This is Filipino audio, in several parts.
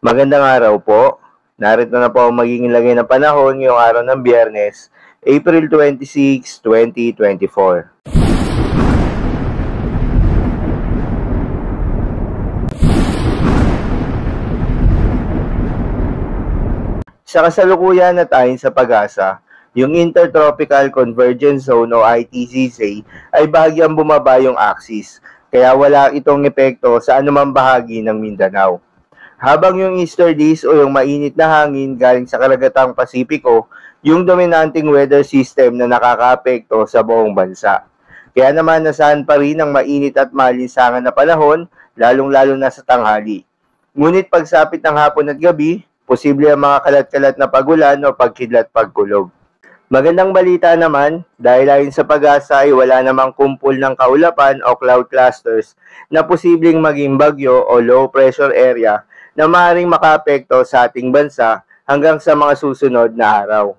Magandang araw po. Narito na po ang magiging lagay ng panahon ngayong araw ng Biyernes, April 26, 2024. Sa kasalukuyan at ayon sa pag-asa, yung Intertropical Convergence Zone o ITCZ ay bahagyang bumaba yung axis, kaya wala itong epekto sa anumang bahagi ng Mindanao. Habang yung easterlies o yung mainit na hangin galing sa karagatang Pasipiko, yung dominanting weather system na nakakaapekto sa buong bansa. Kaya naman nasahan pa rin ang mainit at malinsangan na panahon, lalong-lalo na sa tanghali. Ngunit pagsapit ng hapon at gabi, posible ang mga kalat-kalat na pagulan o pagkidlat-pagkulog. Magandang balita naman, dahil ayon sa pag-asa ay wala namang kumpul ng kaulapan o cloud clusters na posibleng maging bagyo o low pressure area na maaaring makaapekto sa ating bansa hanggang sa mga susunod na araw.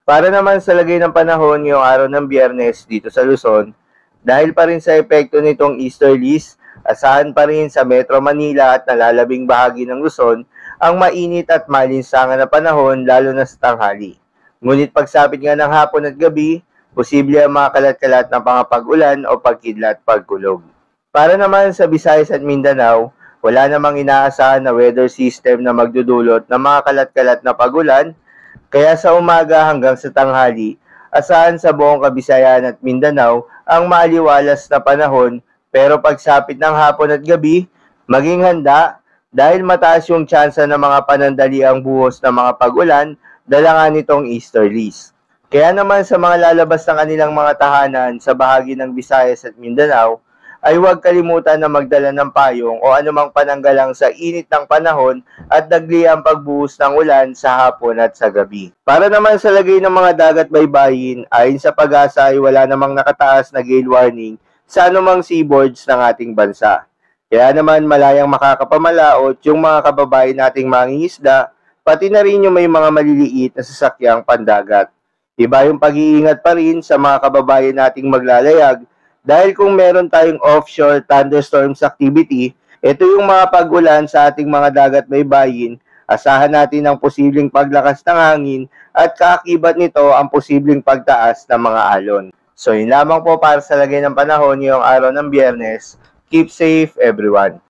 Para naman sa lagay ng panahon ngayong araw ng Biyernes dito sa Luzon, dahil pa rin sa epekto nitong easterlies, asahan pa rin sa Metro Manila at nalalabing bahagi ng Luzon ang mainit at malinsangan na panahon lalo na sa tanghali. Ngunit pagsapit nga ng hapon at gabi, posible ang mga kalat-kalat na pangapag-ulan o pagkidlat-pagkulog. Para naman sa Visayas at Mindanao, wala namang inaasahan na weather system na magdudulot ng mga kalat-kalat na pagulan, kaya sa umaga hanggang sa tanghali, asahan sa buong Kabisayan at Mindanao ang maaliwalas na panahon, pero pagsapit ng hapon at gabi, maging handa dahil mataas yung tsansa ng mga panandaliang buhos ng mga pag-ulan dala nga nitong easterlies. Kaya naman sa mga lalabas ng kanilang mga tahanan sa bahagi ng Visayas at Mindanao, ay huwag kalimutan na magdala ng payong o anumang pananggalang sa init ng panahon at dagli ang pagbuhos ng ulan sa hapon at sa gabi. Para naman sa lagay ng mga dagat baybayin, ayon sa pag-asa ay wala namang nakataas na gale warning sa anumang seaboards ng ating bansa. Kaya naman malayang makakapamalaot yung mga kababayan nating mangingisda, pati na rin yung may mga maliliit na sasakyang pandagat. Iba yung pag-iingat pa rin sa mga kababayan nating maglalayag dahil kung meron tayong offshore thunderstorms activity, ito yung mga pag-ulan sa ating mga dagat baybayin, asahan natin ang posibleng paglakas ng hangin at kaakibat nito ang posibleng pagtaas ng mga alon. So yun lamang po para sa lagay ng panahon ngayong araw ng Biyernes. Keep safe everyone.